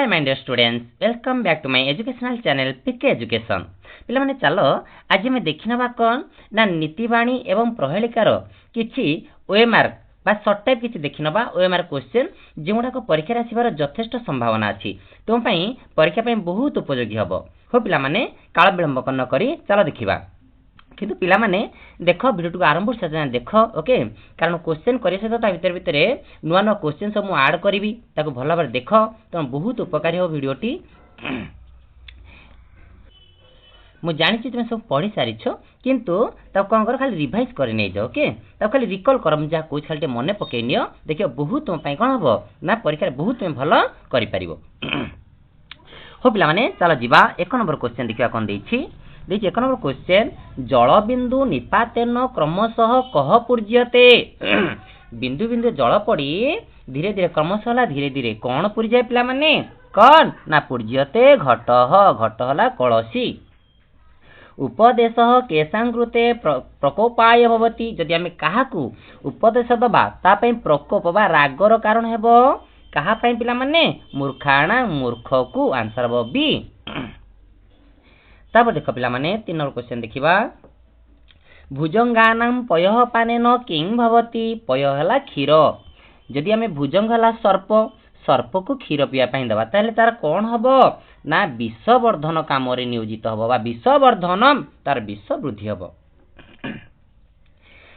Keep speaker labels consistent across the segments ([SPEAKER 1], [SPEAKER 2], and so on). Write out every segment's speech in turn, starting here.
[SPEAKER 1] Hi my dear students, welcome back to my educational channel PK education. पिला माने चलो आज मैं देखिनबा कौन ना नीतिवाणी एवं प्रहेलिकार किछि ओएमआर बा शॉर्ट टाइप किछि देखिनबा ओएमआर क्वेश्चन जेउडा को परीक्षा आसीबार यथेष्ट संभावना अछि तो पई परीक्षा पई बहुत उपयोगी हबो। हो पिला माने काल विलंब करन करी चलो देखिबा। किंतु पिला माने देखो वीडियो को आरंभ से देख ओके, कारण क्वेश्चन करे सहित ता भीतर भीतर नुआ नुआ क्वेश्चन सब मु ऐड करी ताको भल भाबरे देख तो बहुत उपकारी हो वीडियोटी। मु जानि छि तुम सब पढ़ी सारी छो किंतु तब कोन कर खाली रिवाइज करे नै जाओ ओके, तब खाली रिकॉल करम जा कोइ खाली मने पके नियो देखियो बहुत तुम पई कोन हबो ना परीक्षा बहुत तुम भलो करि परिबो। हो पिला माने चलो जीवा एक नंबर क्वेश्चन देखिया कोन देछि देखिए एक नंबर क्वेश्चन जलबिंदु निपातेन क्रमशः कह पूर्ज्यते। बिंदु बिंदु जल पड़ी धीरे धीरे क्रमशः धीरे धीरे कौन पूरी जाए पिला माने कौन ना पूर्ज्यते घटः घटहला कलसी। उपदेश केशांकृते प्रकोपाय भवति जदि आमे काहाकू उपदेश दबा ता पई प्रकोप बा रागर कारण हेबो काहा पई पिला माने मूर्खाणा मूर्ख को आंसर हबो बी। तब देख पिला माने 3 नंबर क्वेश्चन देखिबा भुजंगानां पयः पानेन किं भवति पयः हला क्षीर। जदि आमे भुजंग हला सर्प सर्प को क्षीर पिया पई दबा ताले तार कोन हबो ना विषवर्धन काम रे नियोजित हबो बा विषवर्धन तार विष वृद्धि हबो।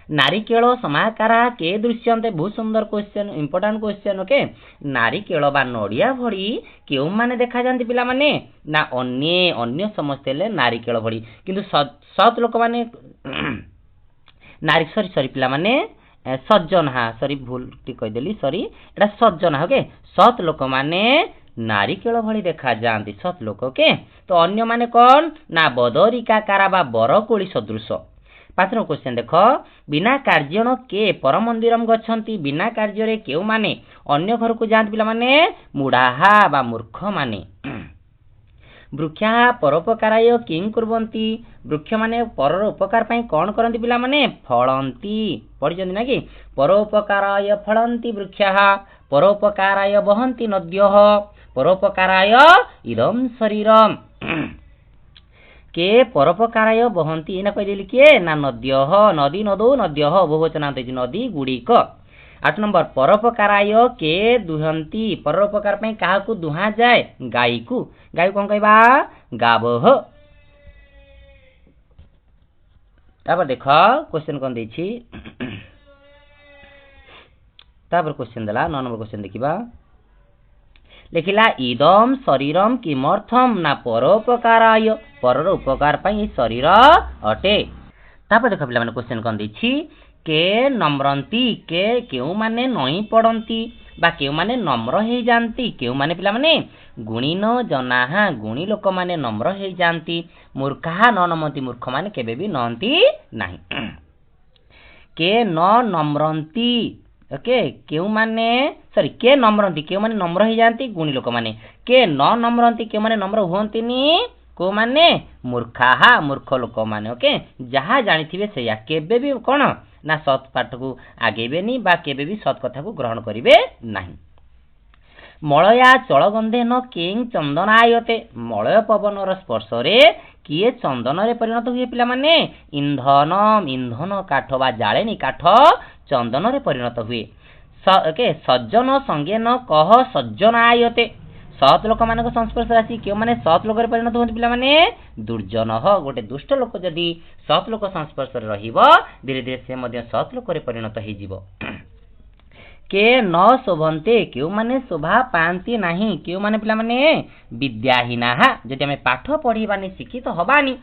[SPEAKER 1] नारिकेल समाकारा के दृश्यन्ते बहुत सुंदर क्वेश्चन इंपोर्टेंट क्वेश्चन ओके। नारिकेल बा नडिया भड़ी केउ माने देखा जानती पिला माने ना अन्य अन्य समस्त ले नारिकेल भड़ी किंतु सत लोक माने नारी सॉरी सॉरी पिला माने सज्जन हा सॉरी भूल टी कहि देली सॉरी एटा सज्जन हा ओके। सत लोक माने नारिकेल भड़ी देखा जानती सत लोक ओके। तो अन्य माने कोन ना बदरिका कारा बा बरकोली सदृश। 5 नंबर क्वेश्चन देखो बिना कार्यण के पर मंदिरम गच्छन्ति बिना कार्य रे केउ माने अन्य घर को जानत पिला माने मुडाहा बा मूर्ख माने। वृक्षा परोपकाराय किं कुर्वन्ति वृक्ष माने परर उपकार पई कोन करन्ति पिला माने फळन्ति पढि जंदी ना कि परोपकाराय फळन्ति वृक्षः परोपकाराय वहन्ति नद्यः परोपकाराय इदं शरीरम। के परोपकाराय वहन्ति एना कहि देली के ना नद्यः नदी नदो नद्यः बहुवचनान्त नदी गुड़िक। 8 नंबर परोपकाराय के दुहन्ति परोपकार पई काहा को दुहा जाए गाई को कोन कहबा गावह। तापर देखो क्वेश्चन कोन देछि तापर क्वेश्चन देला 9 नंबर क्वेश्चन देखिबा लिखिला इदम शरीरम किमर्थम ना परोपकाराय परर उपकार पई शरीर अटे। तापर देख पिला माने क्वेश्चन कोन देछि के नम्रंती के केउ माने नई पडंती बा केउ माने नम्र हे जानती केउ माने पिला माने गुणी न जनाहा गुणी लोक माने नम्र हे जानती मूर्खा न नमंती मूर्ख माने केबे भी नंती नाही। के न नम्रंती ओके केउ माने सॉरी के नम्रंती केउ माने नम्र हे जानती गुणी लोक माने के न नम्रंती केउ माने नम्र हुअंतिनी को माने मूर्खाहा मूर्ख लोक माने ओके। जहा जानिथिबे सेया केबे भी कोन ना सत पाठ को आगेबेनी बा केबे भी सत कथा को ग्रहण करिवे नाही। मलया चलगंधे न किं चंदनायते मलय पवनर स्पर्श रे किए चंदन रे परिणत हुए पिला माने इंधन इंधन काठ बा जाळेनी काठ चंदन रे परिणत हुए। ओके सज्जन संगे न कह सज्जनायते सत लोक मान संस्पर्श राशि के माने सत लोक रे परिणत होती पिला माने दुर्जन गोटे दुष्ट लोक जदि सत लोक संस्पर्श रे रहिबो धीरे धीरे से मध्य सत लोक रे परिणत हे जीवो। के न शोभन्ते केउ माने शोभा पांती नाही केउ माने पिला माने विद्याहीना जदि हमें पाठ पढ़ीबानी शिक्षित हबानी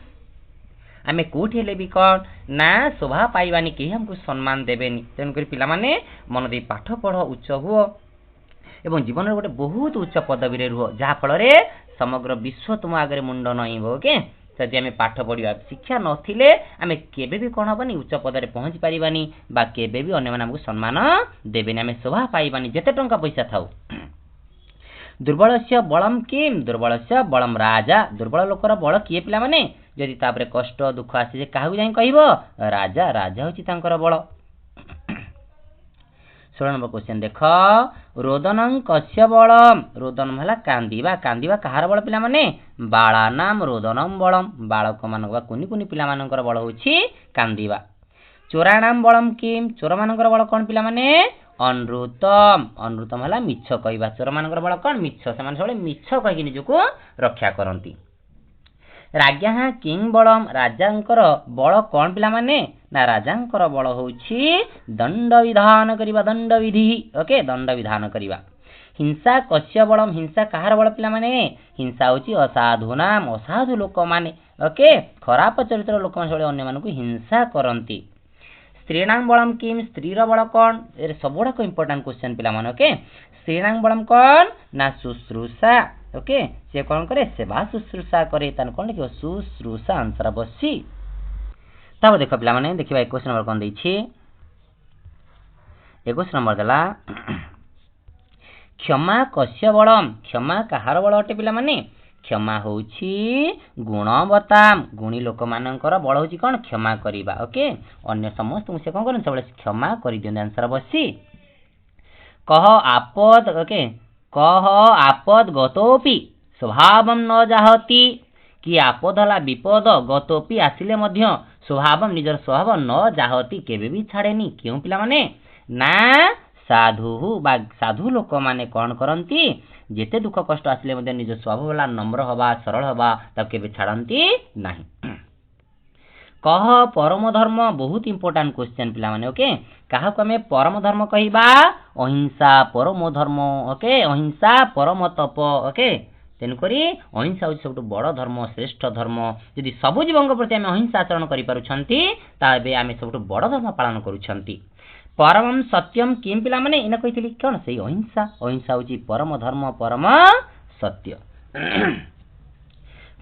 [SPEAKER 1] आमे कोठी हेले भी कोन ना शोभा पाइबानी के हमको सम्मान देबेनी तेन करी पिला माने मन दे पाठ पढ़ उच्च हुओ एवं जीवन गोटे बहुत उच्च पदवी रे रुह जहा फल रे समग्र विश्व तुम आगे मुंड नईब ओके। जदि आमे पाठ पढ़िबा शिक्षा नथिले आमे केबे भी कोन हबनी उच्च पद रे पहुंच पारिबानी बा केबे भी अन्य मानकु सम्मान देबेनी आमे शोभा पाइबानी जेते टंका पैसा थाउ। दुर्बलस्य बलम किम दुर्बलस्य बलम राजा दुर्बल लोकर बल किए पिला माने जदि तापरे कष्ट दुख आसी जे काहू जाई कहइबो राजा राजा होची तांकर बल। 16 नंबर क्वेश्चन देख रोदनं कस्य बलम रोदनम हला कांदीबा कांदीबा कहार बल पिला माने बालानाम रोदनम बलम बालक मानक बा कुनी कुनी पिला मानकर बल होछि कांदीबा चोराणाम बलम किम चोर मानकर बल कोन पिला माने अनृतम अनृतम हला मिछ कहबा चोर मानकर बल कोन मिछ से माने सबले मिछ कहि निजको रक्षा करंती राज्ञा किंग बलम राजांकर बल कोन पिला माने ना राजांकर बल होछि दंड विधान करिबा दंड विधि ओके दंड विधान करिबा हिंसा कस्य बलम हिंसा कहार बल पिला माने हिंसा होछि असाधु नाम असाधु लोक माने ओके खराब चरित्र लोक माने सबले अन्य मानकु हिंसा करंती स्त्रीणाम बलम किम स्त्रीर बल कोन ए सबोडा को इंपोर्टेंट क्वेश्चन पिला माने ओके स्त्रीणाम बलम कोन ना शुश्रूषा ओके से कोन करे सेवा शुश्रूषा करे तन कोन लिखो शुश्रूषा आंसर बसी तब देखो पिला माने देखिबा 21 नंबर कोन दैछि 21 नंबर दला क्षमा कस्य बलम क्षमा कहार बल अटे पिला माने क्षमा होछि गुणवताम गुणी लोक मानकर बल होछि कोन क्षमा करिबा ओके अन्य समस्त से कोन करन सबले क्षमा करि दियन आंसर बसी कह आपद ओके कह आपद गतोपि स्वभावम न जाहति कि आपद हला विपद गतोपि आसिले मध्य स्वभावम निजर स्वभाव न जाहति केबे भी छाड़ेनी क्यों पिला माने ना साधु बा साधु लोक माने कोन करंती जेते दुख कष्ट आसिले मध्य निज स्वभाव वाला नम्र हवा सरल हवा तब केबे छाड़ंती नाही कह परम धर्म बहुत इंपोर्टेंट क्वेश्चन पिला माने ओके काहा को हमें परम धर्म कहिबा अहिंसा परम धर्म ओके अहिंसा परम तप ओके तेनु करी अहिंसा होछि सबटु बड़ धर्म श्रेष्ठ धर्म यदि सब जीवଙ୍କ प्रति हम अहिंसा आचरण करि पारुछंती ताबे आमे सबटु बड़ धर्म पालन करूछंती परमम सत्यम किम पिला माने इना कहितली कोन सेही अहिंसा अहिंसा होछि परम धर्म परम सत्य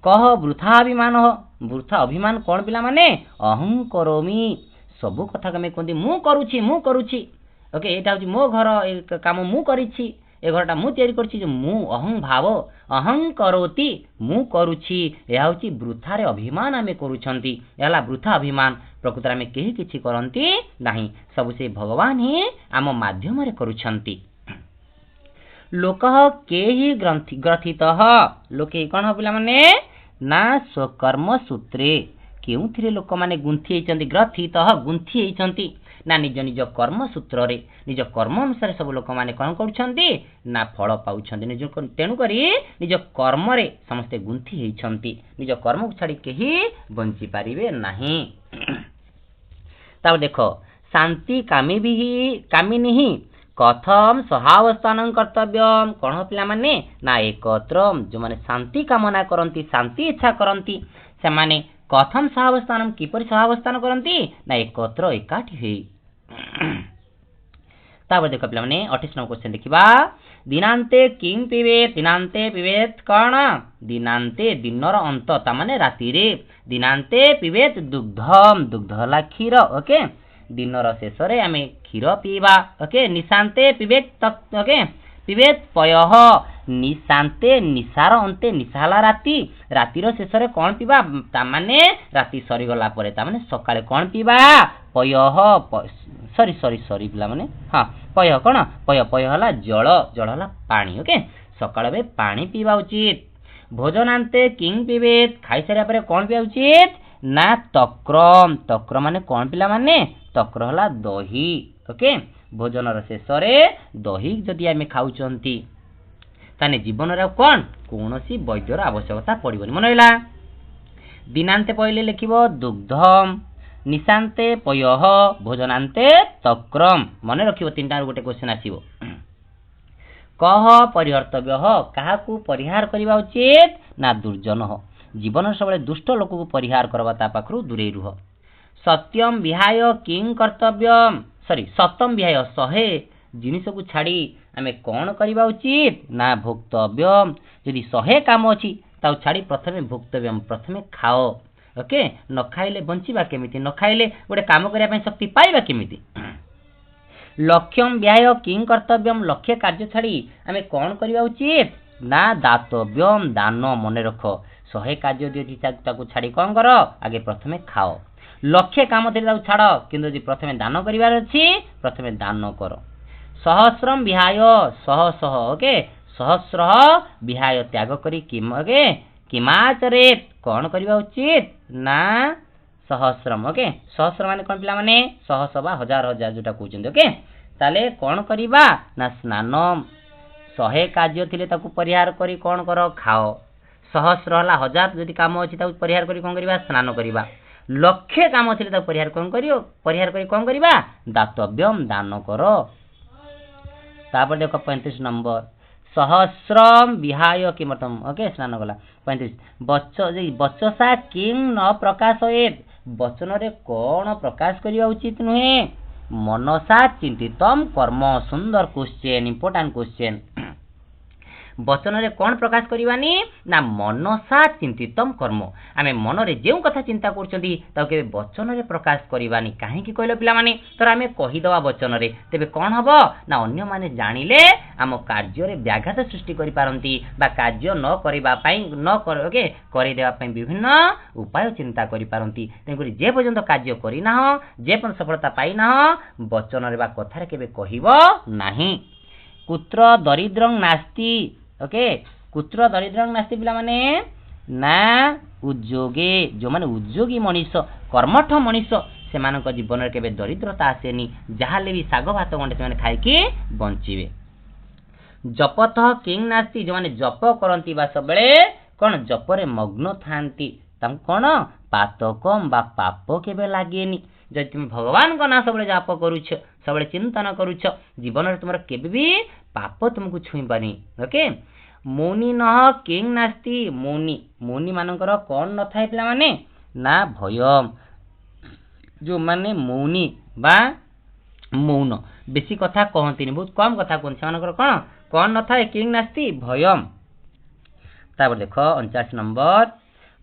[SPEAKER 1] कह वृथा अभिमान कोन पिला माने अहं करोमि सब कथा कमे कोंदी मु करूछि ओके एटा होछि मो घर ए काम मु करिछि ए घरटा मु तयारी करछि जे मु अहं भाव अहं करोति मु करूछि एहा होछि वृथा रे अभिमान आमे करूछंती एला वृथा अभिमान प्रकृत में केही किछि करंती नाही सब से भगवान ही आम माध्यम रे करूछंती लोकः केही ग्रथितः लोके कोन पिला माने ना स्वकर्म सूत्रे केउथिरे लोक माने गुंथि हेचंती ग्रथितः गुंथि हेचंती ना निज निज कर्म सूत्र रे निज कर्म अनुसार सब लोक माने कोन करूछंती ना फल पाउछंती निज तेनु करी निज कर्म रे समस्त गुंथि हेचंती निज कर्म को छाडी केही बंची पारिबे नाही तब देखो शांति कामिनी कथम सहावस्थान कर्तव्यम कौन पिला माने ना एकत्र जो माने शांति कामना करंती शांति इच्छा करंती से माने कथम सहावस्थान किपरि सहावस्थान करंती ना एकत्र एकाठी हे तापर देखो पिला माने 28 नंबर क्वेश्चन देखिबा दिनांते किं पिबेत कण दिनांते दिनर अंत ता माने राति रे दिनांते पिबेत दुग्धम दुग्ध हला क्षीर ओके दिनर शेष रे आमे क्षीर पीबा ओके निशांते पिबेत तक ओके पिबेत पयः निशांते निशार अंते निशाला राति रातिर शेष रे कोन पीबा ता माने राति सरी गला परे ता माने सकाळे कोन पीबा पयः सॉरी पिला माने हां पयः कोन पयः हला जल हला पानी ओके सकाळे बे पानी पीबा उचित भोजनांते किं पिबेत खाइ सारिया परे कोन पीबा उचित ना तक्र माने कोन पिला माने तक्र हला दही ओके भोजन शेष रे दही जदि आमे खाउचंती ताने जीवन रे कोन कोनोसी वैद्यर आवश्यकता पड़िबनी मन हैला दिनांते पहिले लिखिबो दुग्धम निशांते पयः भोजनांते तक्रम मन रखिबो तीनटा गोटे क्वेश्चन आसीबो कह परिहर्तव्य काहाकू परिहार करबा उचित ना दुर्जन जीवन सबले दुष्ट लोक को परिहार करबा ता पाखरु दूरे रुह सत्यम विहाय किं कर्तव्यम सत्यम विहाय सहे जिनिस को छाड़ी आमे कोन करबा उचित ना भोक्तव्यम यदि सहे काम अछि ता छाड़ी प्रथमे भोक्तव्यम प्रथमे खाओ ओके न खाइले बंचिबा केमिति न खाइले गोटे काम करिया पय शक्ति पाइबा केमिति लक्ष्यम व्याय किं कर्तव्यम लक्ष्य कार्य छाड़ी आमे कोन करबा उचित ना दातव्यम दान मने रख सहे कार्य दियति ताकू छाड़ी कोन कर आगे प्रथमे खाओ लक्ष्य काम थे छाड़ किंतु प्रथमे दान करिवार अछि प्रथमे दान कर सहस्रम विहाय सह सह ओके सहस्र विहाय त्याग करी किम ओके किमाचरेत कौन करवा उचित ना सहस्रम ओके सहस्र माने कौन पिला माने शह शह हजार हजार जोटा कहउछन ओके ताले कौन करवा ना स्नानम 100 कार्य थिले ताकू परिहार करी कौन कर खाओ सहस्र हला हजार जदि काम अछि ताकू परिहार करी कौन करवा स्नान करवा लक्षे काम थिले ताकू परिहार करी कौन करवा दातव्यम दान करो तापर देखो 35 नंबर सहस्रम विहाय किमर्थम ओके स्नान कला 35 बचसा किंग न प्रकाशयेत वचन रे कौन प्रकाश करिया उचित नुहे मनसा चिंतितम कर्म सुंदर क्वेश्चन इंपोर्टेंट क्वेश्चन वचन रे कौन प्रकाश करिवानी ना मनसा चिंतितम कर्म आमे मन रे जेउ कथा चिंता करछंती ता के वचन रे प्रकाश करिवानी काहे की कहलो पिला माने तर आमे कहि दवा वचन रे तेबे कोन हबो ना अन्य माने जानिले आम कार्य रे व्याघात सृष्टि करि पारंती बा कार्य न करिबा पई न करके करि देबा पई विभिन्न उपाय चिंता करि पारंती तेगुरी जे पर्यंत कार्य करि ना हो जे पण सफलता पाई ना हो वचन रे बा कथा रे केबे कहिबो नाही कुत्र दरिद्रं नास्ति ओके कुत्र दरिद्रं नास्ति पिला माने ना उद्योगे जो माने उद्योगी मनीष कर्मठ मनीष से मानक जीवन रे केबे दरिद्रता आसेनी जहाले भी साग भात गंडे से माने खाइ के बंचिबे जपत किंग नास्ति जो माने जप करंती बा सबले कोन जप रे मग्न थांती तम कोन पातकम बा पाप केबे लागेनी जदि तुम भगवान को ना सबले जाप करूछ सबले चिंतन करूछ जीवन रे तुमर केबे भी पाप तुमको छुईबानी ओके मौनी नह किंग नास्ति मौनी मानकर कौन न थाए पिला माने ना भयम जो माने मौनी बा मौन बेसी कथा कहंतिनी बहुत कम कथा कोन से मानकर कौन न थाए किंग नास्ति भयम तापर देखो 49 नंबर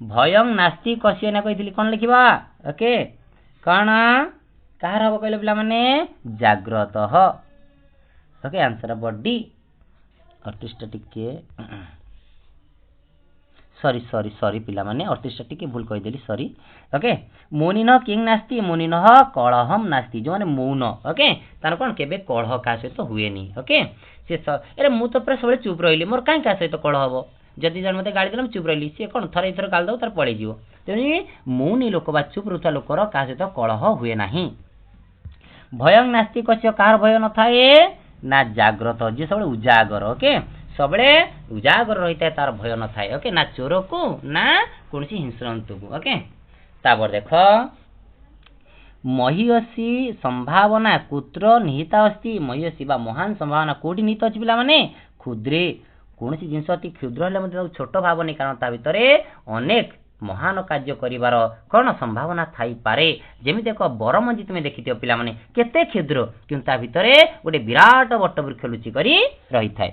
[SPEAKER 1] भयं नास्ति कस्य ना कहितली कोन लिखिबा ओके कौन कहार हबो कहले पिला माने जाग्रत ओके आंसर बॉडी अर्थष्ट टिके सॉरी पिला माने अर्थष्ट टिके भूल कहि देली सॉरी ओके मौनी न किंग नास्ति मौनी न कलहम नास्ति जो माने मौन ओके तार कोन केबे कलह का से तो हुएनी ओके से अरे मु तो पूरा सब चुप रहिली मोर काई का से तो कलह हबो जदि जन मते गाली देलम चुप रहिली से कोन थरे थरे गाल दउ तार पळै जिवो तेनी मौनी लोक बा चुप रुता लोकर का से तो कलह हुए नाही भयं नास्ति कस्य कार भय न थाए ना जाग्रत जे सबले उजागर ओके सबले उजागर रहिता तार भय न थाए ओके ना चोर को ना कोनसी हिंसरंतु को ओके तापर देखो महियसी संभावना कुत्र निहिता अस्ति महियसी बा महान संभावना कोठी निहित अछि पिला माने क्षुद्रे कोनसी जिंस अति क्षुद्र हले मते छोट भावनी कारण ता भितरे अनेक महान कार्य करिवार कौन संभावना थाई पारे जेमि देखो बरमंजी तुमे देखिथियो पिला माने केते क्षुद्र किंतु ता भितरे गोटे विराट वट वृक्ष लुचि करी रही थाए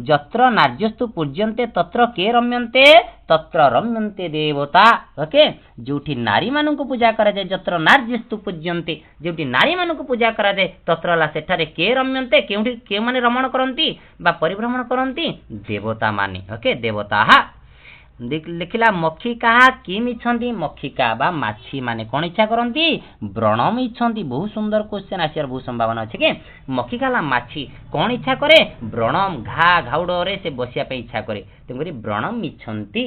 [SPEAKER 1] जत्र नार्यस्तु पूज्यन्ते तत्र के रम्यन्ते तत्र रम्यन्ते देवता ओके जोठी नारी माननकु पूजा करा जाय जत्र नार्यस्तु पूज्यन्ते जोठी नारी माननकु पूजा करा जाय तत्र ला सेठारे के रम्यन्ते केउठी के माने रमण करंती बा परिभ्रमण करंती देवता माने ओके देवता लिखिला मक्षिका किम इच्छन्ति मक्षिका बा माछी माने कोन इच्छा करंती व्रणम इच्छन्ति बहुत सुंदर क्वेश्चन आसियार बहुत संभावना अछि के मक्षिका ला माछी कोन इच्छा करे व्रणम घाउडो रे से बसिया पे इच्छा करे तेमरि व्रणम इच्छन्ति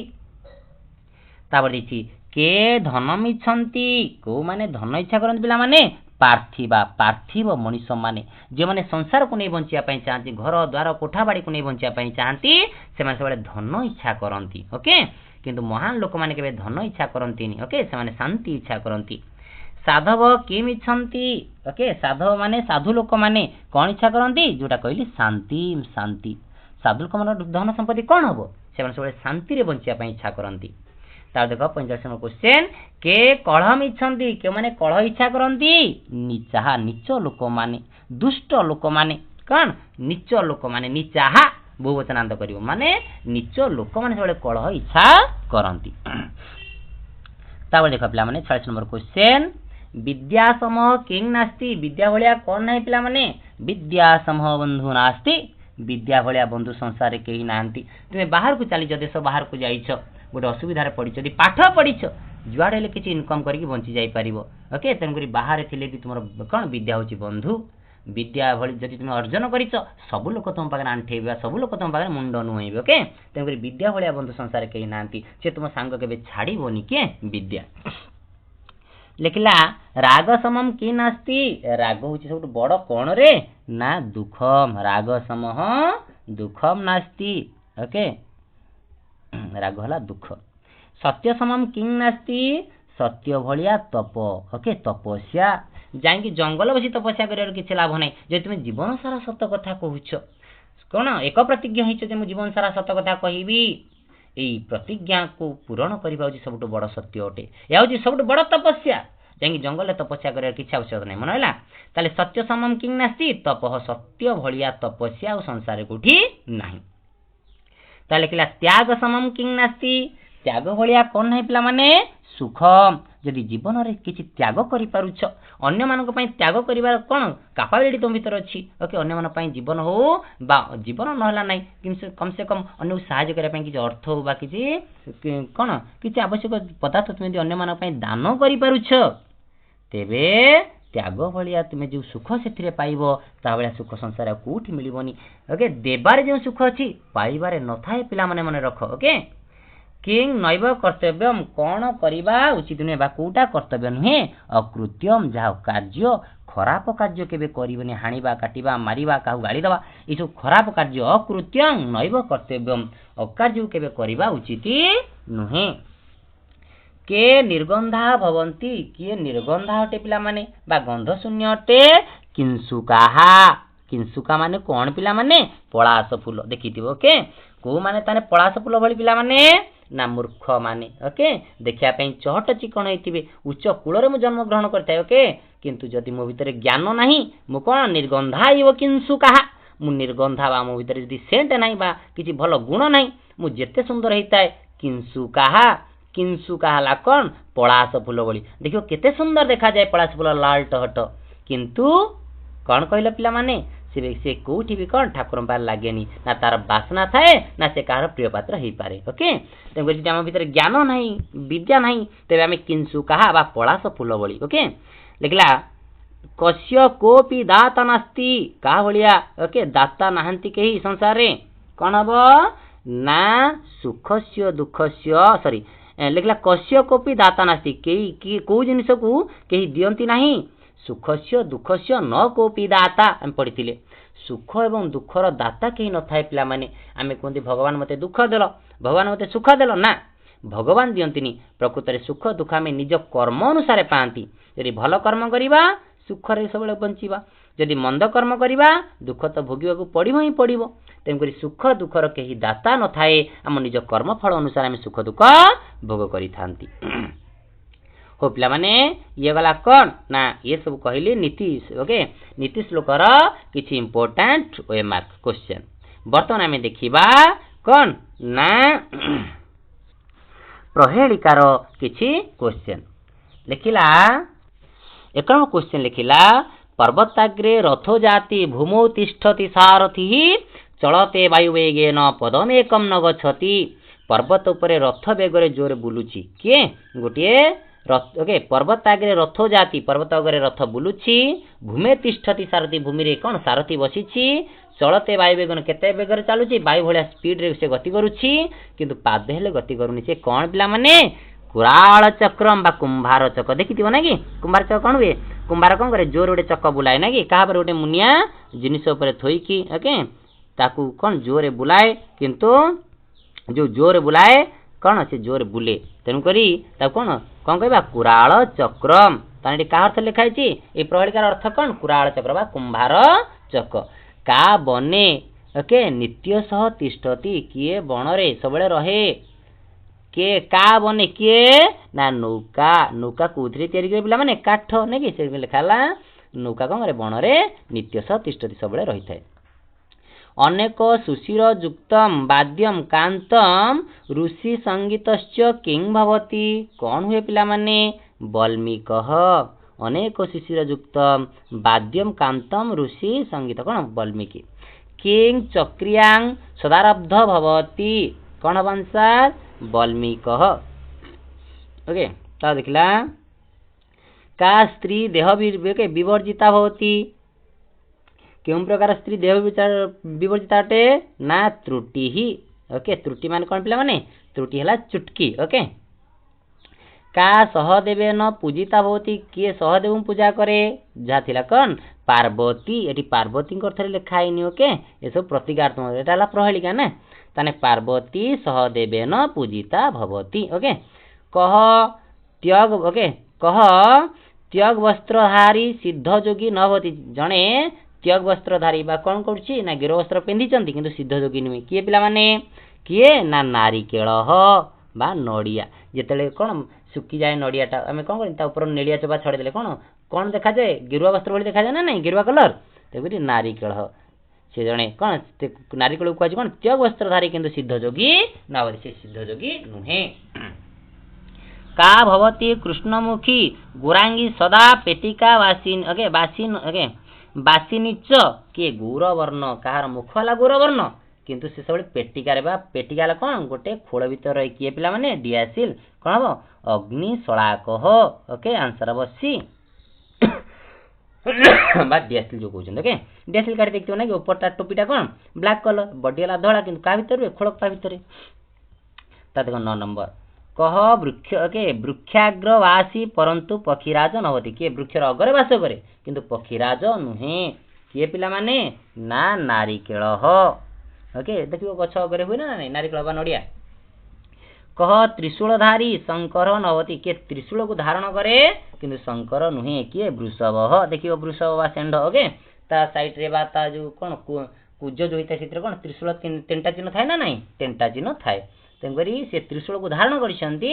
[SPEAKER 1] तापर दिछि के धनम इच्छन्ति को माने धन इच्छा करंती पिला माने पार्थिव मनीष माने जे माने संसार को नै बंचिया पई चाहती घर द्वार कोठा बाड़ी को नै बंचिया पई चाहती से माने सबले धन इच्छा करंती ओके किंतु महान लोक माने केबे धन इच्छा करंती नी ओके से माने शांति इच्छा करंती साधव किम इच्छन्ति ओके साधव माने साधु लोक माने कोन इच्छा करंती जोटा कहली शांति साधु लोक माने धन संपत्ति कोन हबो से माने सबले शांति रे बंचिया पई इच्छा करंती तार देखो 45 नंबर क्वेश्चन के कलहम इच्छन्ति के माने कलह इच्छा करंती नीचा नीच लोक माने दुष्ट लोक माने कौन नीच लोक माने नीचा बहुवचनांत करिवो माने नीच लोक माने सबले कलह इच्छा करंती तापर देखो पिला माने 46 नंबर क्वेश्चन विद्या समूह किंग नास्ति विद्या भलिया कोन नाही पिला माने विद्या समूह बंधु नास्ति विद्या भलिया बंधु संसार रे केही नांती तुमे बाहर को चली जदे बाहर को जाइछो गोटे असुविधा पढ़ी पाठ पढ़ी जुआड़े किसी इनकम करके बंची जाई परिबो ओके तेनकरी बाहर थिले भी तुमर कौन विद्या होची बंधु विद्या भली जदि तुम अर्जन कर सब लोक तुम पाखे आंठेबा सब लोक तुम पाखे मुंड नुहेबे ओके तेणुक विद्या भाया बंधु संसार कहीं ना से तुम सांग के छाड़बनी किए विद्या लिखला राग समम कि नास्ति राग हूँ सब बड़ कौन रे ना दुखम राग सम दुखम नास्ति ओके राग हला दुख सत्य समम किं नास्ति सत्य भलिया तप ओके तपस्या जाइए जंगल बसी तपस्या कर किसी लाभ ना जो तुम जीवन सारा सत कथा कहूच कौन एक प्रतिज्ञा हो जीवन सारा सत कथा कहबी यही प्रतिज्ञा को पूरण करने सब बड़ सत्य अटे यह हूँ सब बड़ तपस्या जाइए जंगल तपस्या कर किसी आवश्यक नहीं मन है ताले सत्य समम किं नास्ति तप सत्य भलिया तपस्या संसार कोठी नहीं ताले लिखला त्याग समम किं नास्ति त्याग भलिया कौन नहीं पिला माने सुख जदि जीवन में किसी त्याग करुच अन्य मान त्याग कर कौन कैपेबिलिटी तुम भीतर अच्छी ओके अन्य मान जीवन हो बा जीवन नाला ना कम से कम अन्य साहाय्य करने किसी अर्थ हो बा किसी कौन किसी आवश्यक पदार्थ तुम अन्य मान दान करुच तेबे त्याग भाया तुम्हें जो सुख से पाइब ता भाया सुख संसार कौटी मिलबनी ओके देवार जो सुख अच्छी पाइबारे न थाए पिला माने मन रख ओके किंग नैव कर्तव्य कौन करवा उचित नुहे बा कौटा कर्तव्य नुहे अकृत्यम जहाँ कार्य खराब कार्य केबे करबनी हाणिबा काटिबा मारिबा काहू गाड़ी दबा ये सब खराब कार्य अकृत्यम नैव कर्तव्यम अकार्य केबे करवा उचित नुहे के निर्गंधा भवंती किए निर्गंधा अटे पिला माने बा गंध शून्य अटे किंसुकाहा किंसुका माने कौन पिला माने पलाश फूल देखिथिबो ओके को माने ताने पलाश फूल भली पिला माने ना मूर्ख माने ओके देखिया पई चहट चिकण होइथिबे उच्च कूलरे मु जन्म ग्रहण करथाय ओके किंतु जदि मो भितरे ज्ञान नाही मु कोन निर्गंधा इव किंसुकाहा मु निर्गंधा बा मो भितरे जदि सेंट नाही बा किछि भलो गुण नाही मु जेते सुंदर हेइताय किंसुकाहा किंसुकाहा कौन पलाश फूल भली देखियो केते सुंदर देखा जाए पलाश फूल लाल टहट किंतु कौन कहले पिला माने से कोठी भी कौन ठाकुर पार लागेनी ना तार बासना थाए ना से कार प्रिय पात्र हो पारे ओके तेणुक जब आम भीतर ज्ञान नहीं विद्या नहीं तेज आम किंसुकाहा बा पलाश फूल भली ओके लिखला कस्य कोपी दाता नास्ति का भलिया ओके दाता नहांती कहीं संसार रे कौन हम ना सुखस्य दुखस्य सॉरी लिखला कस्य कोपी दाता नास्ति कई कौ जिनिस को कहीं दियंती नहीं सुखस्य दुखस्य न कोपी दाता आम पढ़ी सुख एवं दुखर दाता कहीं न थाए पिला माने आमे कहते भगवान मते दुख देल भगवान मते सुख देल ना भगवान दियंतिनी प्रकृत में सुख दुख आम निज कर्म अनुसार पाती यदि भल कर्म करवा सुख रे सब बंचवा जदि मंद कर्म करवा दुख तो भोग पड़ो ही पड़ो तेणुक सुख दुखर कहीं दाता न थाए आम निज कर्म फल अनुसार आम सुख दुख भोग करी हो पिला माने ये गला कौन ना ये सब कहली नीति ओके नीति श्लोकर किछि इंपोर्टेंट वे मार्क क्वेश्चन बर्तमान आम देखिबा कौन ना प्रहेलिकार किछि क्वेश्चन लिखिला एक क्वेश्चन लिखिला पर्वताग्रे रथो जाति भूमौ तिष्ठति सारथि चलते वायुवेगेन पदमेकम न गच्छति पर्वत उपरे रथ बेगरे जोर बुलुची किए गोटे रथ ओके पर्वत आगे रथ जाति पर्वत आगे रथ बुलुची भूमे तिष्ठति सारथी भूमि रे कौन सारथी बसीची चलते वायु बेगन केते बेगर चलुची वायु भलिया स्पीड रे से गति करूची किंतु पाद हेले गति करूनी से कौन पिला माने कुराल चक्रम बा कुंभार चक्र देखिथिबो ना कि कुंभार चक्र कौन हुए कुंभार कौन करे जोर गोटे चक्र बुलाए ना कि कहा पर गोटे मुनिया जिनिस ऊपर थोइकी ओके ताकू कौन जोरे बुलाए किंतु जो जोर बुलाए कौन से जोर बुले तेणुक कौन कौन कहवा कुराल चक्रम ताने का अर्थ लिखाई ये प्रहलिकार अर्थ कौन कुराल चक्र बा कुंभार चक्र का बने ओके नित्य सह तिष्ठति किए बन रे सब रहे किए का बने किए ना नौका नौका कौथि तैयारी करे पिला माने काठ नहीं कि से लिखाला नौका कौन करे बन रे नित्य सह तिष्ठति सब रही थाए अनेक सुशिर युक्तम वाद्यम कांतम ऋषि संगीतश्च किं भवति कौन हुए पिला माने बल्मीक अनेक सुशिर युक्तम वाद्यम कांतम ऋषि संगीत कौन बल्मीकी किं चक्रियांग सदारब्ध भवति कौन वंशार बल्मीक ओके ता देखला का स्त्री देह विवर्जिता भवति केउं प्रकार स्त्री देह विवर्जिता अटे ना त्रुटि ही ओके त्रुटि मान कौन पिला माने त्रुटि हला चुटकी ओके का सहदेवेन पूजिता भवती किए सहदेव पूजा करे जहाँ थिला कौन पार्वती एटी पार्वती अर्थ लिखा है ओके ये सब प्रतीकात्मक एटा हला प्रहेलिका ना ताने पार्वती सहदेवेन पूजिता भवती ओके कह त्याग ओके कह त्याग वस्त्रधारी सिद्ध जोगी न भवती जणे त्याग वस्त्रधारी बा कौन करुछि ना गिर वस्त्र पिंधिचंती किंतु सिद्ध जोगी नुहे किए पिला माने किए ना नारिकेल बा नड़िया जिते कौन सुखी जाए नड़ियाटा आम कौन कर ऊपर नेड़िया चोपा छड़ेदे कौन कौन देखा जाए गिरुआ वस्त्र भाई देखा जाए ना नहीं गिरुआ कलर तेरी नारिकेल से जड़े कौन नारिकेल को कौन त्याग वस्त्रधारी किंतु सिद्ध जोगी ना से सिद्ध जोगी नुहे का भवती कृष्णमुखी गुरांगी सदा पेटिका वासिन ओके बासिन ओके बासिनीच किए गौरवर्ण कहार मुख वाला गौरवर्ण किंतु से सब पेटिकार पेटिका कौन गोटे खोल भर रही किए पिला माने डियासिल कौन हम अग्नि सलाक ओके आंसर हम सी डियासिल जो कहते ओके डियासिल काटी देखते ना कि ऊपरटा टोपीटा कौन ब्लैक कलर बॉडी वाला धड़ा कि क्या भितर खोल ता भितर देखो 9 नंबर कह वृक्ष ओके वृक्षाग्रवासी परंतु पक्षीराज नवती किए वृक्षर अगरे बास करे किंतु पक्षीराज नुहे किए पिला माने ना नारिकेल ओके देखियो गछ अगरे हुए ना नहीं नारिकेल बा नड़िया कह त्रिशूलधारी शंकर नवती किए त्रिशूल को धारण करे किंतु शंकर नुहे किए वृषभ देखियो वृषभ बा षेंढ ओके ता साइड रे बा ता जो कोन कुज जो होता है कौन त्रिशूल तीनटा चिन्ह थाए ना नहीं तीनटा चिन्ह थाए तेणुकरी से त्रिशूल को धारण करछंती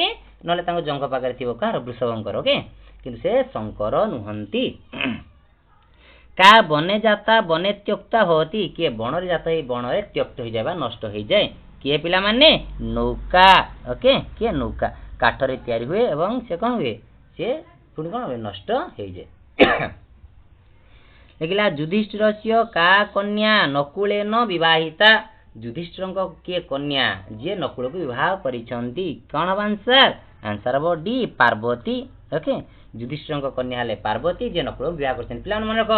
[SPEAKER 1] नले तांको जंघ पाखरे थिबो कार वृषभंकर ओके किंतु से शंकर नुहंती का बने जाता बने त्यक्ता होती किए बणरे जाता ही बणरे त्यक्त हो जाए नष्ट हो जाए किए पिला माने नौका ओके किए नौका काठरे तैयारी हुए एवं से कौन हुए से पुणी कौन हुए नष्ट हो जाए देखिला युधिष्ठिर का कन्या नकुले न विवाहिता युधिष्ठिर किए कन्या जी नकुल को विवाह करिसंती कौन हम आंसर आंसर हम डी पार्वती ओके युधिष्ठिर कन्या हेले पार्वती जे नकुल को विवाह कर पिला मन रख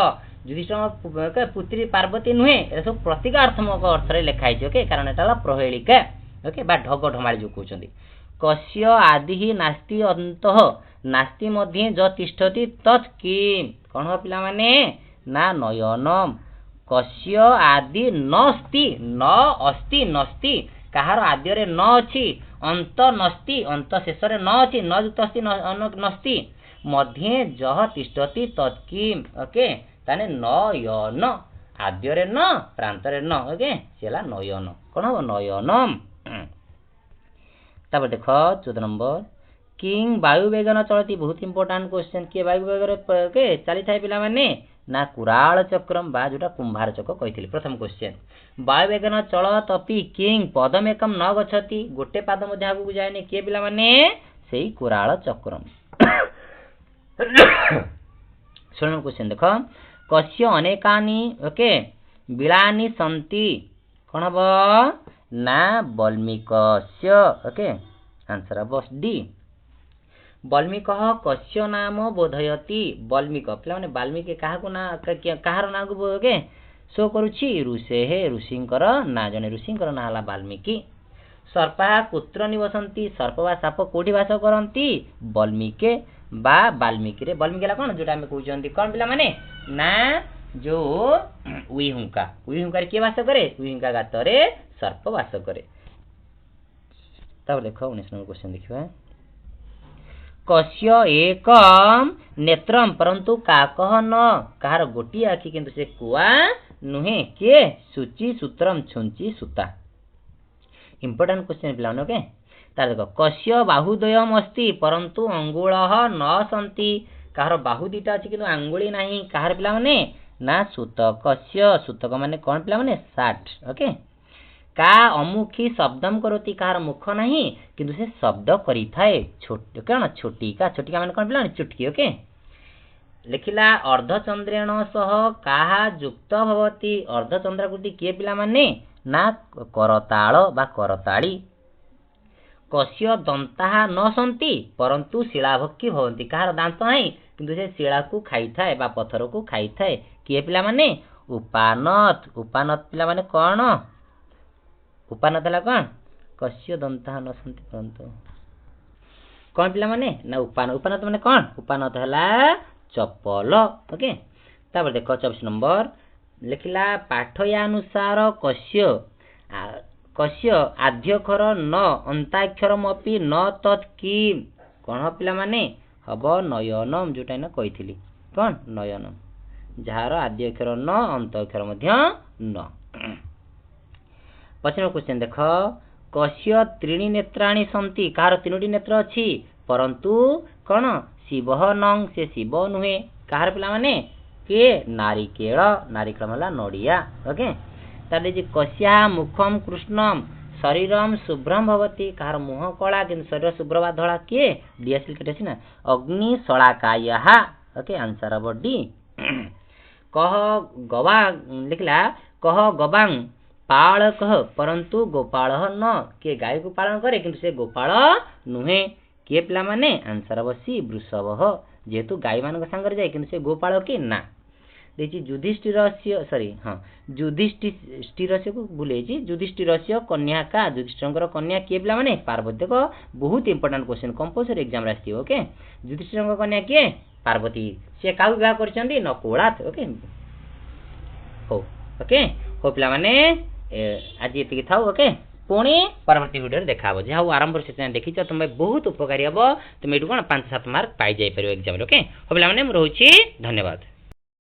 [SPEAKER 1] युधिष्ठिर पुत्री पार्वती नुहे ए सब प्रतीकात्मक अर्थ रे लिखाई ओके कारण एटा प्रहेलिका ओके बा ढग ढमाली जो कहउछंती कस्य आदि ही नास्ति अंतः नास्ति मध्ये ज तिष्ठति तत् किम कौन हो पिला माने ना नयनम कस्य आदि नस्ति न अस्ति नस्ति कहार आद्य रे न अछि अंत नस्ति अंत शेष रे न अछि न युक्त अस्ति नस्ति मध्ये जह तिष्ठति तत्किम ओके ताने नयन आद्य रे न प्रांत रे न ओके सेला नयन कोन हो नयनम तब देखो 14 नंबर किंग वायु वेगन चलती बहुत इंपोर्टेंट क्वेश्चन किए वायु वेग के चली थाए पिला माने ना कुराल चक्रम बा जोटा कुंभार चक्र कही प्रथम क्वेश्चन वायु वेगन चल तपी किंग पदमेकम न गच्छति गोटे पाद मध्य आगु जाएनि किए पिला माने सेही कुराल चक्रम सुन क्वेश्चन देखो कस्य अनेकानि ओके बिलानि सन्ति कोन हबो ना वाल्मीकस्य ओके आंसर बस डी वाल्मीक कस्य नाम बोधयति वाल्मीक पिला माने वाल्मीकि काहाको ना कहार ना को ओके शो करूछि ऋषे हे ऋषिंकर ना जने ऋषिंकर ना हला वाल्मीकि सर्पा कुत्र निवसंती सर्प बा साप कोठी वास करंती वाल्मीके बा वाल्मीकि रे वाल्मीकि ला कोन जोटा हम कहउचंती कोन पिला माने ना जो उइहुंका रे के वास करे उइहुंका गातरे सर्प वास करे तब देखो 19 नंबर क्वेश्चन देखिबा कस्य एकम नेत्रम परंतु काकह न कहार गोटी आखि किंतु से कुआ नुहे के सूची सूत्रम छुंची सूता इंपोर्टेंट क्वेश्चन पिलाने ओके तार देखो कस्य बाहुद्वयम अस्ति परंतु अंगुलः न सन्ति कहार बाहु दीटा अछि किंतु अंगुली नाही कहार पिला माने ना सूतक कस्य सूतक माने कोन पिला माने 60 ओके का अमुखी शब्दम करोति कहार मुख नहीं किंतु से शब्द करी थाए छोट कौन छोटी का माने कोन पिला चुटकी ओके लिखिला अर्धचंद्रेण सह काहा युक्त भवति अर्धचंद्राकृति किए पिला माने ना करताल बा करताली कस्य दंता न सन्ति परंतु शिलाभक्षी भवन्ति कहार दांत नहीं किंतु से शिला को खाई थाए बा पत्थर को खाई थाए किए पिला माने उपानत उपानत पिला माने कौन उपानत है कौन कस्य दंता न सन्ति परंतु कौन पिला माने ना उपानत उपानत माने कौन उपानत है चप्पल ओके तापर देख 24 नंबर लिखला पाठयानुसार कस्य कस्य आद्यक्षर न अंताक्षरमपि न तत् कि कौन पिला माने हब नयनम जोटा ना कहिथिली कौन नयनम जार आद्यक्षर न अंताक्षर मध्य न पछिनो क्वेश्चन देख कस्य त्रीणि नेत्राणि सन्ति कार तीनोटी नेत्र अछि परंतु कौन शिवः नंग से शिव नुहे कार पिला माने के नारिकेल नारिकेल मला नडिया ओके ताले जे कस्या मुखम कृष्णम शरीरम शुभ्रम भवति कार मुह कला किंतु शरीर शुभ्र बा धळा के डीएसएल केटेसी ना अग्नि सलाकायः ओके आंसर अब डी कह गवा लिखला कह गवांग पाल कह परंतु गोपाल न के गाय को पालन करे किंतु से गोपाल नुहे के पिला माने आंसर अब सी वृषभ जेहेतु गाय मान संगे जाए किंतु से गोपाल के ना देखि युधिष्ठिरस्य सॉरी हां युधिष्ठिरस्य को भूले जी युधिष्ठिरस्य कन्या का युधिष्ठिरंकर कन्या के पिला माने पार्वती को बहुत इंपोर्टेंट क्वेश्चन कंपल्सरी एग्जाम रास्ती ओके युधिष्ठिरंकर कन्या के पार्वती से काउ विवाह करचंदी नकुलात ओके हो ओके हो पिला माने आज ये थाउ ओके पुणी परवर्ती वीडियो देखा जहाँ आरंभ से देखी तुम बहुत उपकारी हम तुम ये 5-7 मार्क पाई जापर एग्जाम ओके हो पिला माने रोची धन्यवाद।